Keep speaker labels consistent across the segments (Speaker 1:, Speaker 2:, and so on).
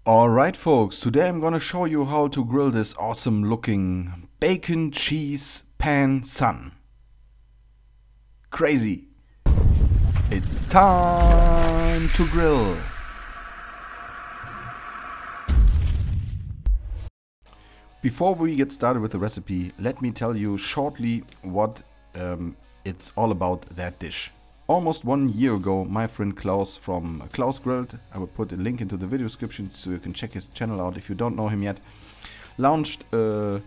Speaker 1: Alright folks, today I'm gonna show you how to grill this awesome looking bacon cheese pan sun. Crazy! It's time to grill! Before we get started with the recipe, let me tell you shortly what it's all about, that dish. Almost 1 year ago, my friend Klaus from Klaus Grilled, I will put a link into the video description so you can check his channel out if you don't know him yet, launched a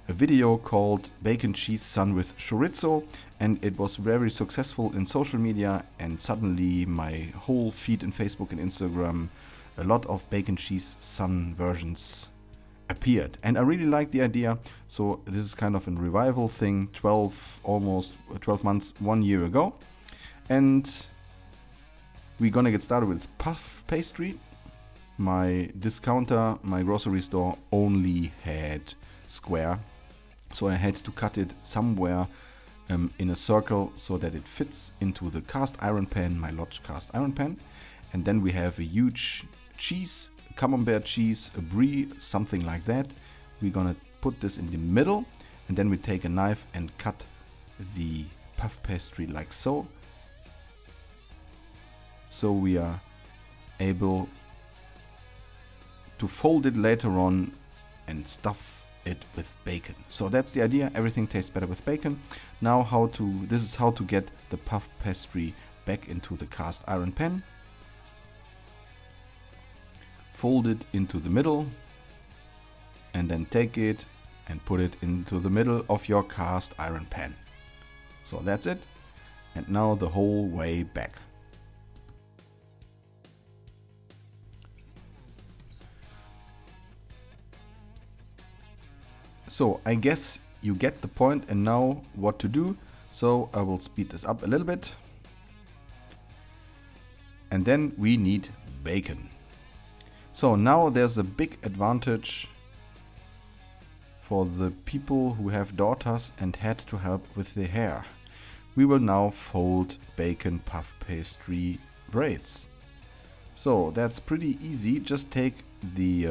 Speaker 1: video called Bacon Cheese Sun with Chorizo, and it was very successful in social media, and suddenly my whole feed in Facebook and Instagram, a lot of bacon cheese sun versions appeared, and I really like the idea. So this is kind of a revival thing, almost 12 months, 1 year ago. And we're gonna get started with puff pastry. My discounter, my grocery store only had square, so I had to cut it somewhere in a circle so that it fits into the cast iron pan, my Lodge cast iron pan. And then we have a huge cheese, camembert cheese, a brie, something like that. We're gonna put this in the middle, and then we take a knife and cut the puff pastry like so. So we are able to fold it later on and stuff it with bacon. So that's the idea. Everything tastes better with bacon. Now this is how to get the puff pastry back into the cast iron pan. Fold it into the middle and then take it and put it into the middle of your cast iron pan. So that's it. And now the whole way back. So I guess you get the point and know what to do. So I will speed this up a little bit. And then we need bacon. So now there's a big advantage for the people who have daughters and had to help with the hair. We will now fold bacon puff pastry braids. So that's pretty easy. Just take the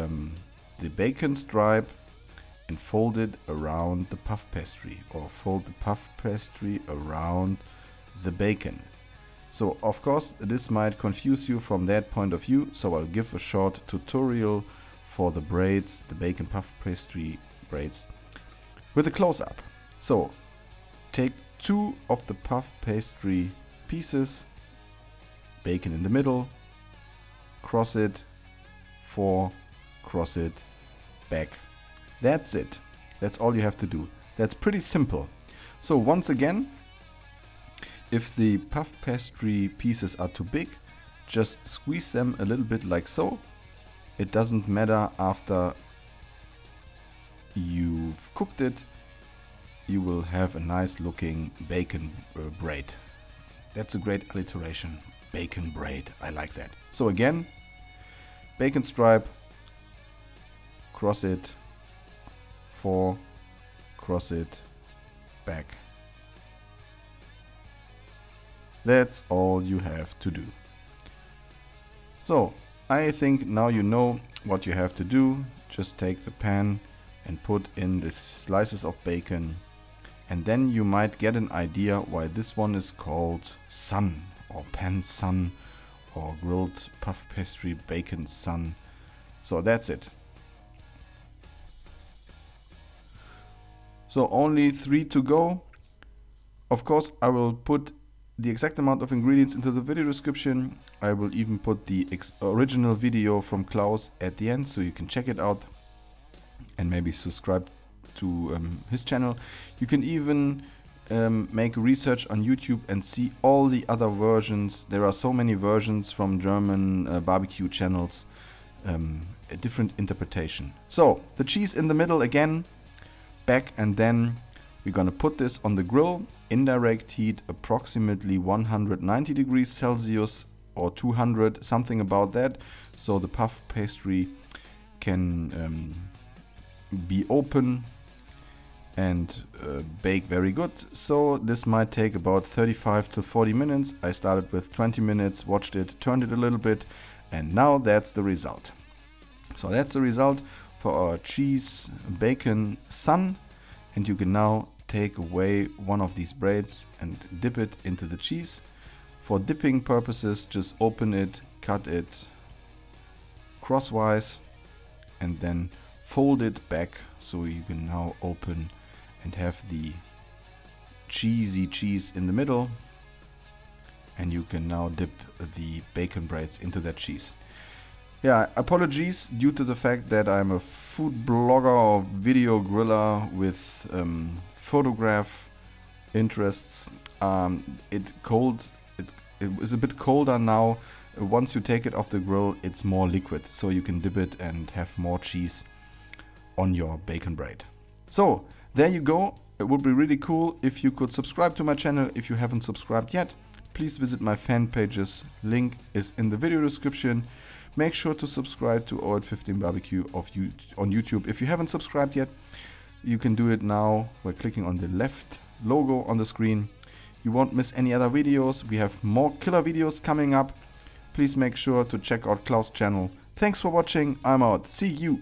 Speaker 1: bacon stripe and fold it around the puff pastry, or fold the puff pastry around the bacon. So of course this might confuse you from that point of view, so I'll give a short tutorial for the braids, the bacon puff pastry braids, with a close-up. So take 2 of the puff pastry pieces, bacon in the middle, cross it, 4, cross it, back. That's it. That's all you have to do. That's pretty simple. So once again, if the puff pastry pieces are too big, just squeeze them a little bit like so. It doesn't matter, after you've cooked it, you will have a nice looking bacon braid. That's a great alliteration. Bacon braid. I like that. So again, bacon stripe, cross it, 4, cross it, back. That's all you have to do. So I think now you know what you have to do. Just take the pan and put in the slices of bacon, and then you might get an idea why this one is called sun, or pan sun, or grilled puff pastry bacon sun. So that's it. So only 3 to go. Of course I will put the exact amount of ingredients into the video description. I will even put the original video from Klaus at the end, so you can check it out and maybe subscribe to his channel. You can even make research on YouTube and see all the other versions. There are so many versions from German barbecue channels, a different interpretation. So the cheese in the middle again, back, and then we're gonna put this on the grill, indirect heat, approximately 190 degrees Celsius or 200, something about that, so the puff pastry can be open and bake very good. So this might take about 35 to 40 minutes. I started with 20 minutes, watched it, turned it a little bit, and now that's the result. So that's the result for our cheese bacon sun, and you can now take away one of these braids and dip it into the cheese. For dipping purposes, just open it, cut it crosswise, and then fold it back so you can now open and have the cheesy cheese in the middle, and you can now dip the bacon braids into that cheese. Yeah, apologies due to the fact that I'm a food blogger or video griller with photograph interests. It is a bit colder now. Once you take it off the grill, it's more liquid, so you can dip it and have more cheese on your bacon braid. So there you go. It would be really cool if you could subscribe to my channel if you haven't subscribed yet. Please visit my fan pages. Link is in the video description. Make sure to subscribe to 0815 BBQ on YouTube. If you haven't subscribed yet, you can do it now by clicking on the left logo on the screen. You won't miss any other videos. We have more killer videos coming up. Please make sure to check out Klaus' channel. Thanks for watching. I'm out. See you.